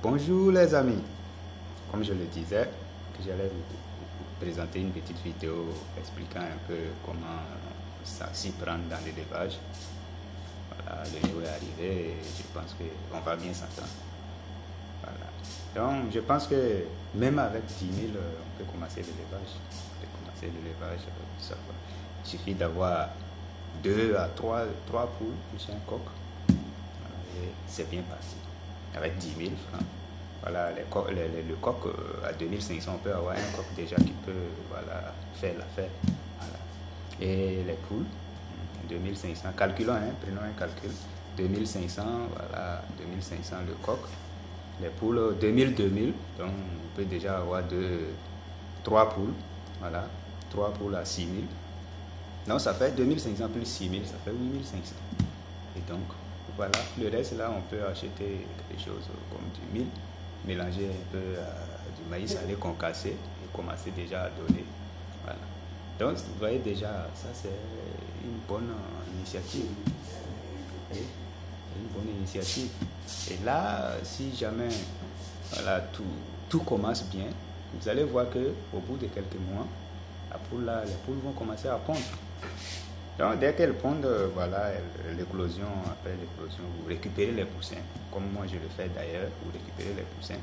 Bonjour les amis, comme je le disais, que j'allais vous présenter une petite vidéo expliquant un peu comment ça s'y prend dans l'élevage. Voilà, le jour est arrivé et je pense qu'on va bien s'entendre. Voilà. Donc je pense que même avec 10 000, on peut commencer l'élevage. Il suffit d'avoir 2 à 3 poules plus un coq. Et c'est bien parti. Avec 10 000 francs. Voilà, le coq à 2500, on peut avoir un coq déjà qui peut faire l'affaire. Voilà. Et les poules, 2500, calculons, prenons un calcul. 2500, voilà, 2500 le coq. Les poules, 2000, donc on peut déjà avoir 3 poules. Voilà, 3 poules à 6000. Donc ça fait 2500 plus 6000, ça fait 8500. Et donc, voilà, le reste là, on peut acheter quelque chose comme du mil, mélanger un peu du maïs salé concassé et commencer déjà à donner. Voilà. Donc, vous voyez déjà, ça c'est une bonne initiative. Une bonne initiative. Et là, si jamais voilà, tout commence bien, vous allez voir qu'au bout de quelques mois, les poules vont commencer à pondre. Donc, dès qu'elles pondent, voilà, l'éclosion, après l'éclosion, vous récupérez les poussins. Comme moi, je le fais d'ailleurs, vous récupérez les poussins.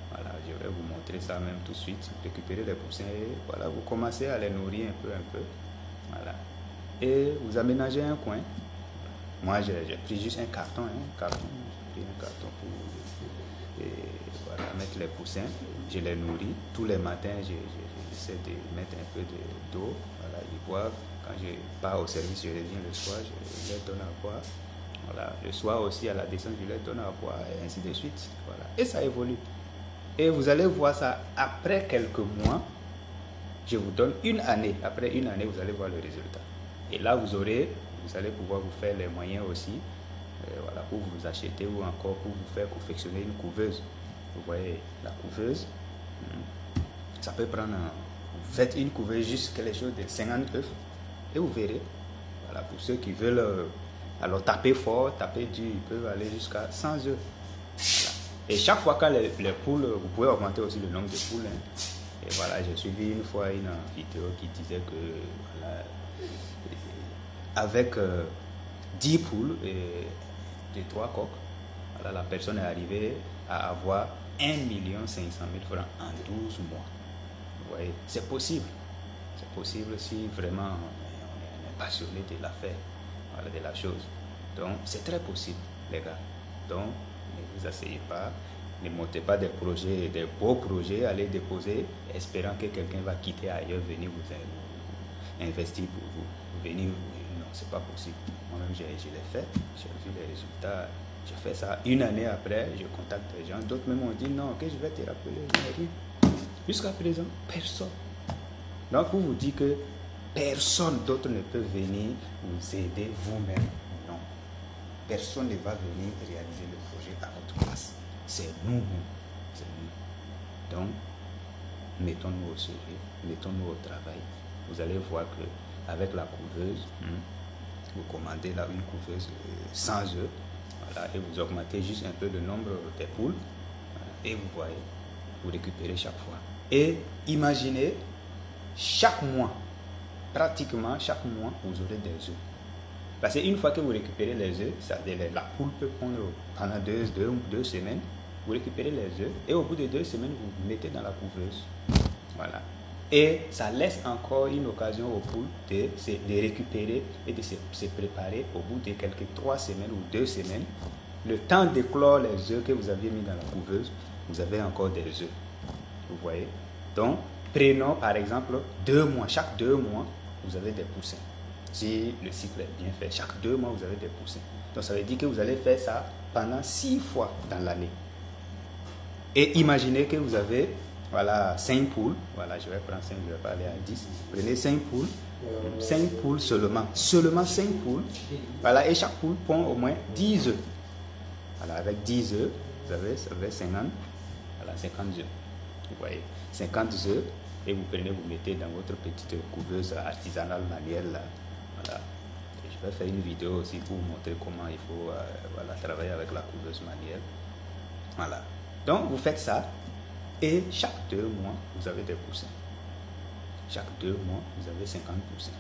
Voilà, je vais vous montrer ça même tout de suite. Vous récupérez les poussins et voilà, vous commencez à les nourrir un peu. Voilà. Et vous aménagez un coin. Moi, j'ai pris juste un carton. J'ai pris un carton pour mettre les poussins. Je les nourris. Tous les matins, j'essaie de mettre un peu d'eau. Voilà, ils boivent. Quand je pars au service, je reviens le soir, je leur donne à boire. Voilà. Le soir aussi, à la descente, je leur donne à boire, et ainsi de suite. Voilà. Et ça évolue. Et vous allez voir ça après quelques mois. Je vous donne une année. Après une année, vous allez voir le résultat. Et là, vous allez pouvoir vous faire les moyens aussi voilà, pour vous acheter ou encore pour vous faire confectionner une couveuse. Vous voyez, la couveuse, ça peut prendre... Vous faites une couveuse juste quelque chose de 50 œufs. Et vous verrez, voilà, pour ceux qui veulent alors taper fort, taper dur, ils peuvent aller jusqu'à 100 œufs. Voilà. Et chaque fois que les poules, vous pouvez augmenter aussi le nombre de poules. Et voilà, j'ai suivi une fois une vidéo qui disait que voilà, avec 10 poules et 3 coqs, voilà, la personne est arrivée à avoir 1 500 000 francs en 12 mois. Vous voyez, c'est possible. C'est possible si vraiment passionné de l'affaire, voilà, de la chose. Donc, c'est très possible, les gars. Donc, ne vous asseyez pas, ne montez pas des projets, des beaux projets, allez déposer, espérant que quelqu'un va quitter ailleurs, venir vous investir pour vous. Venir, non, c'est pas possible. Moi-même, je l'ai fait, j'ai vu les résultats. Je fais ça une année après, je contacte les gens. D'autres même ont dit non, que je vais te rappeler. Jusqu'à présent, personne. Donc, pour vous dire que personne d'autre ne peut venir vous aider vous-même. Non. Personne ne va venir réaliser le projet à votre place. C'est nous-mêmes. C'est nous. Donc, mettons-nous au sérieux, mettons-nous au travail. Vous allez voir que avec la couveuse, vous commandez là une couveuse sans œufs. Voilà, et vous augmentez juste un peu le nombre des poules. Voilà, et vous voyez, vous récupérez chaque fois. Et imaginez, chaque mois, pratiquement chaque mois, vous aurez des œufs. Parce qu'une fois que vous récupérez les œufs, la poule peut pondre pendant deux semaines. Vous récupérez les œufs et au bout de 2 semaines, vous mettez dans la couveuse. Voilà. Et ça laisse encore une occasion aux poules de récupérer et de se préparer au bout de quelques 3 semaines ou 2 semaines. Le temps d'éclore les œufs que vous aviez mis dans la couveuse, vous avez encore des œufs. Vous voyez? Donc, prenons par exemple 2 mois. Chaque 2 mois, vous avez des poussins. Si le cycle est bien fait, chaque 2 mois, vous avez des poussins. Donc, ça veut dire que vous allez faire ça pendant 6 fois dans l'année. Et imaginez que vous avez, voilà, 5 poules. Voilà, je vais prendre 5, je ne vais pas aller à 10. Prenez 5 poules. 5 poules seulement. Seulement 5 poules. Voilà, et chaque poule pond au moins 10 œufs. Voilà, avec 10 œufs, vous avez 50. Voilà, 50 œufs. Vous voyez, 50 œufs. Et vous prenez, vous mettez dans votre petite couveuse artisanale manuelle. Là. Voilà. Et je vais faire une vidéo aussi pour vous montrer comment il faut voilà, travailler avec la couveuse manuelle. Voilà. Donc, vous faites ça et chaque 2 mois, vous avez des poussins. Chaque 2 mois, vous avez 50 poussins.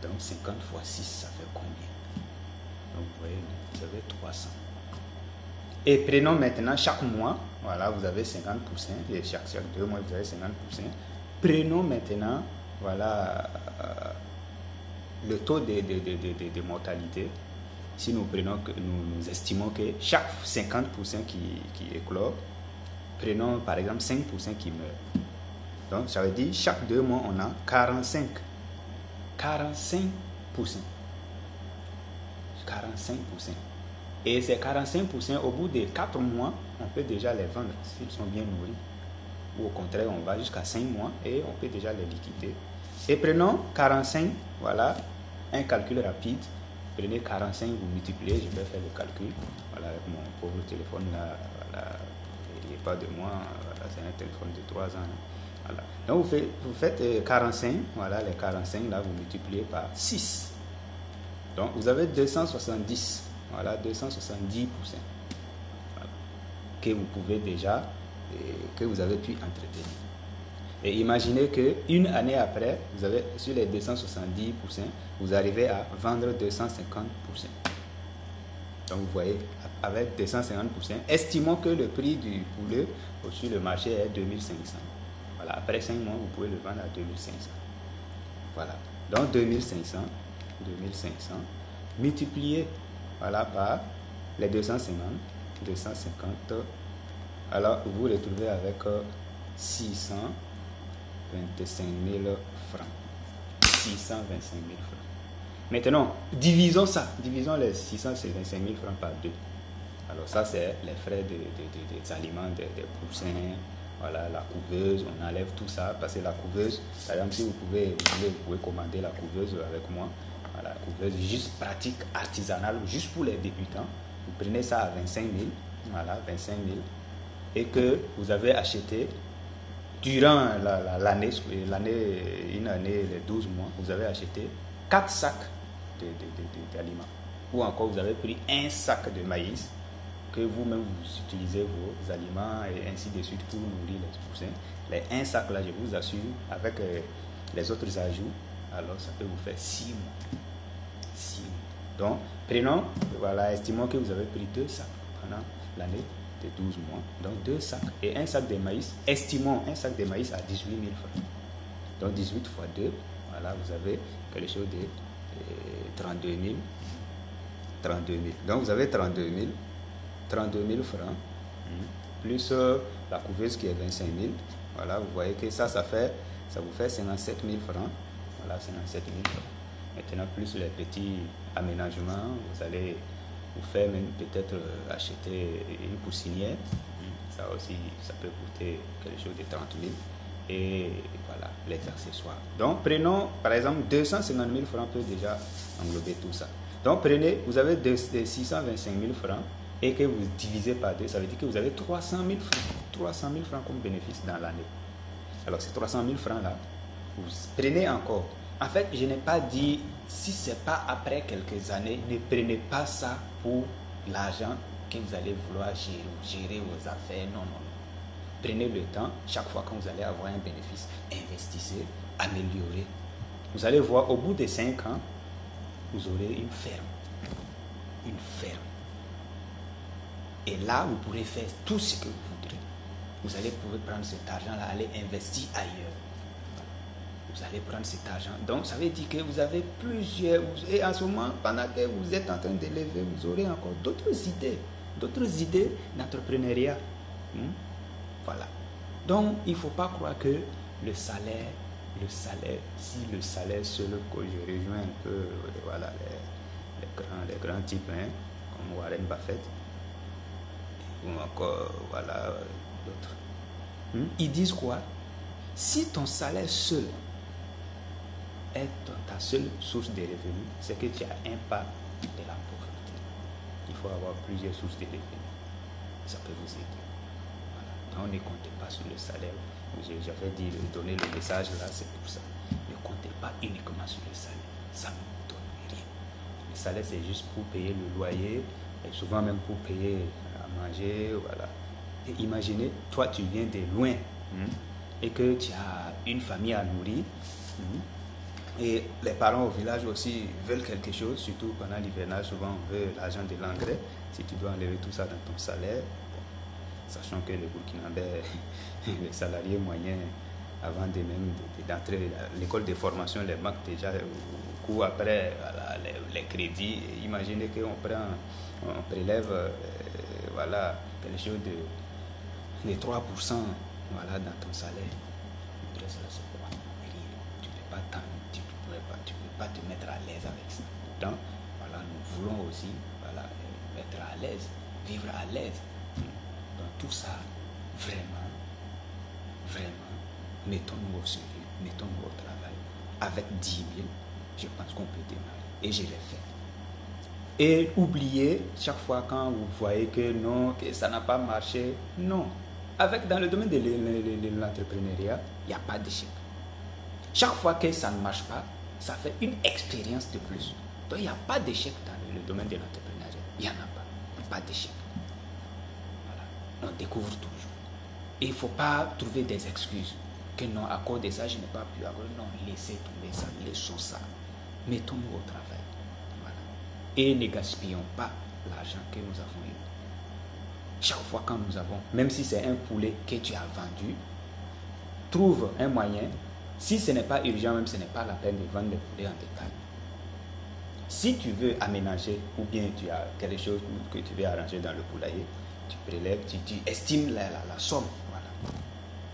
Donc, 50 fois 6, ça fait combien? Donc, vous voyez, vous avez 300. Et prenons maintenant chaque mois, voilà, vous avez 50 poussins. Et chaque 2 mois, vous avez 50 poussins. Prenons maintenant, voilà, le taux de mortalité. Si nous prenons, nous estimons que chaque 50 poussins qui éclore, prenons par exemple 5 poussins qui meurent. Donc, ça veut dire chaque 2 mois, on a 45 poussins. 45 poussins. Et ces 45 poussins, au bout de 4 mois, on peut déjà les vendre s'ils sont bien nourris. Ou au contraire, on va jusqu'à 5 mois et on peut déjà les liquider. Et prenons 45, voilà, un calcul rapide. Prenez 45, vous multipliez, je vais faire le calcul. Voilà, avec mon pauvre téléphone là, voilà, il n'y a pas de moi, voilà, c'est un téléphone de 3 ans. Voilà. Donc vous faites 45, voilà, les 45 là, vous multipliez par 6. Donc vous avez 270, voilà, 270 poussins. Voilà, que vous pouvez déjà, que vous avez pu entretenir. Et imaginez qu'une année après, vous avez sur les 270 poussins, vous arrivez à vendre 250 poussins. Donc vous voyez, avec 250 poussins, estimons que le prix du poulet sur le marché est 2500. Voilà, après 5 mois, vous pouvez le vendre à 2500. Voilà, donc 2500 multiplié, voilà, par les 250, alors vous vous retrouvez avec 625 000 francs. 625 000 francs. Maintenant, divisons les 625 000 francs par 2. Alors ça, c'est les frais des aliments, des poussins, voilà, la couveuse, on enlève tout ça, parce que la couveuse, par exemple, si vous pouvez commander la couveuse avec moi, voilà, la couveuse juste pratique, artisanale, juste pour les débutants, vous prenez ça à 25 000, voilà, 25 000, et que vous avez acheté durant l'année, une année, les 12 mois, vous avez acheté 4 sacs d'aliments. Ou encore, vous avez pris un sac de maïs que vous-même vous utilisez vos aliments et ainsi de suite pour nourrir les poussins. Les un sac là, je vous assure, avec les autres ajouts, alors ça peut vous faire 6 mois. 6 mois. Donc, prenons, voilà, estimons que vous avez pris 2 sacs pendant l'année de 12 mois. Donc, 2 sacs. Et un sac de maïs, estimons un sac de maïs à 18 000 francs. Donc, 18 fois 2, voilà, vous avez quelque chose de 32 000. 32 000. Donc, vous avez 32 000 francs, plus la couveuse qui est 25 000. Voilà, vous voyez que ça vous fait 57 000 francs. Voilà, 57 000 francs. Maintenant, plus les petits aménagements, vous allez vous faire même peut-être acheter une poussinière. Ça aussi, ça peut coûter quelque chose de 30 000. Et voilà, les accessoires. Donc, prenons, par exemple, 250 000 francs peut déjà englober tout ça. Donc, prenez, vous avez 625 000 francs et que vous divisez par 2, ça veut dire que vous avez 300 000 francs. 300 000 francs comme bénéfice dans l'année. Alors, ces 300 000 francs là, vous prenez encore. En fait, je n'ai pas dit, si ce n'est pas après quelques années, ne prenez pas ça pour l'argent que vous allez vouloir gérer vos affaires. Non, non, non. Prenez le temps, chaque fois que vous allez avoir un bénéfice, investissez, améliorez. Vous allez voir, au bout de 5 ans, vous aurez une ferme. Une ferme. Et là, vous pourrez faire tout ce que vous voudrez. Vous allez pouvoir prendre cet argent-là, aller investir ailleurs. Vous allez prendre cet argent. Donc, ça veut dire que vous avez plusieurs... Et en ce moment, pendant que vous êtes en train de lever, vous aurez encore d'autres idées d'entrepreneuriat. Voilà. Donc, il ne faut pas croire que le salaire, si le salaire seul, que je rejoins un peu, voilà, les grands types, comme Warren Buffett, ou encore, voilà, d'autres. Ils disent quoi? Si ton salaire seul est ta seule source de revenus, c'est que tu as un pas de la pauvreté. Il faut avoir plusieurs sources de revenus. Ça peut vous aider. Voilà. Donc, ne comptez pas sur le salaire. J'avais dit donner le message là, c'est pour ça. Ne comptez pas uniquement sur le salaire. Ça ne vous donne rien. Le salaire, c'est juste pour payer le loyer et souvent même pour payer à manger. Voilà. Et imaginez, toi tu viens de loin et que tu as une famille à nourrir. Et les parents au village aussi veulent quelque chose, surtout pendant l'hivernage, souvent on veut l'argent de l'engrais. Si tu dois enlever tout ça dans ton salaire, bon, sachant que les Burkinabés, les salariés moyens, avant de même d'entrer à l'école de formation, les manquent déjà au cours après voilà, les crédits. Imaginez qu'on prend, on prélève voilà, quelque chose de 3% voilà, dans ton salaire. Après ça, c'est quoi? Rien. Tu ne peux pas tu peux pas te mettre à l'aise avec ça. Pourtant, voilà, nous voulons aussi voilà, être à l'aise, vivre à l'aise. Dans tout ça, vraiment, mettons-nous au sérieux, mettons-nous au travail. Avec 10 000, je pense qu'on peut démarrer. Et je l'ai fait. Et oubliez, chaque fois quand vous voyez que non, que ça n'a pas marché, non. Dans le domaine de l'entrepreneuriat, il n'y a pas d'échec. Chaque fois que ça ne marche pas, ça fait une expérience de plus. Donc il n'y a pas d'échec dans le domaine de l'entrepreneuriat. Il n'y en a pas. Pas d'échec. Voilà. On découvre toujours. Et il ne faut pas trouver des excuses. Que non, à cause de ça, je n'ai pas pu avoir. Non, laissez tomber ça, laissons ça. Mettons-nous au travail. Voilà. Et ne gaspillons pas l'argent que nous avons eu. Chaque fois quand nous avons, même si c'est un poulet que tu as vendu, trouve un moyen. Si ce n'est pas urgent, même ce n'est pas la peine de vendre le poulet en détail. Si tu veux aménager ou bien tu as quelque chose que tu veux arranger dans le poulailler, tu prélèves, tu estimes la somme. Voilà.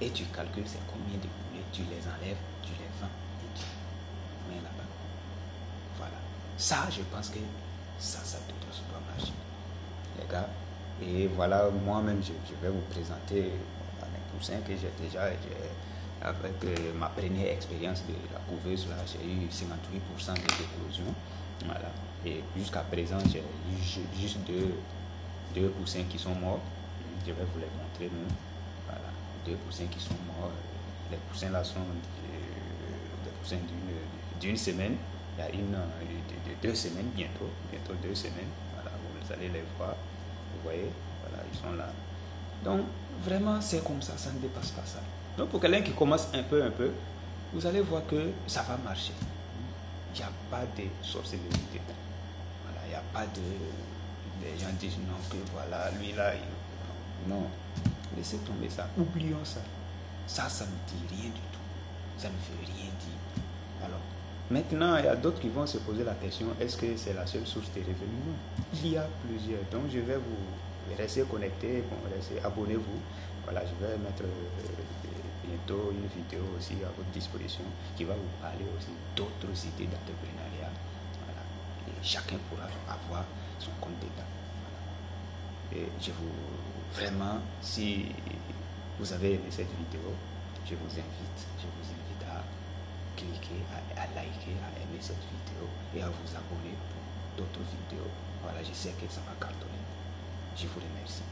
Et tu calcules c'est combien de poulets, tu les enlèves, tu les vends et tu mets là-bas. Voilà. Ça, je pense que ça doit marcher. Les gars, et voilà, moi-même, je vais vous présenter un poussin que j'ai déjà, avec ma première expérience de la couveuse, là, j'ai eu 58% de d'éclosion. Voilà. Et jusqu'à présent, j'ai juste deux poussins qui sont morts. Je vais vous les montrer même. Voilà. 2 poussins qui sont morts. Les poussins là sont des poussins d'une semaine. Il y a une de 2 semaines bientôt 2 semaines. Voilà, vous allez les voir. Vous voyez, voilà, ils sont là. Donc, vraiment, c'est comme ça, ça ne dépasse pas ça. Donc, pour quelqu'un qui commence un peu, vous allez voir que ça va marcher. Il n'y a pas de sorcellerie. Voilà, il n'y a pas de... Les gens disent non, que voilà, lui là, non. Laissez tomber ça. Oublions ça. Ça ne dit rien du tout. Ça ne veut rien dire. Alors, maintenant, il y a d'autres qui vont se poser la question, est-ce que c'est la seule source de revenus? Non. Il y a plusieurs. Donc, je vais vous rester connecté, abonnez-vous. Voilà, je vais mettre bientôt une vidéo aussi à votre disposition qui va vous parler aussi d'autres idées d'entrepreneuriat. Voilà. Et chacun pourra avoir son compte dedans. Voilà. Et vraiment, si vous avez aimé cette vidéo, je vous invite à cliquer, à liker, à aimer cette vidéo et à vous abonner pour d'autres vidéos. Voilà, je sais que ça va cartonner. Je vous remercie.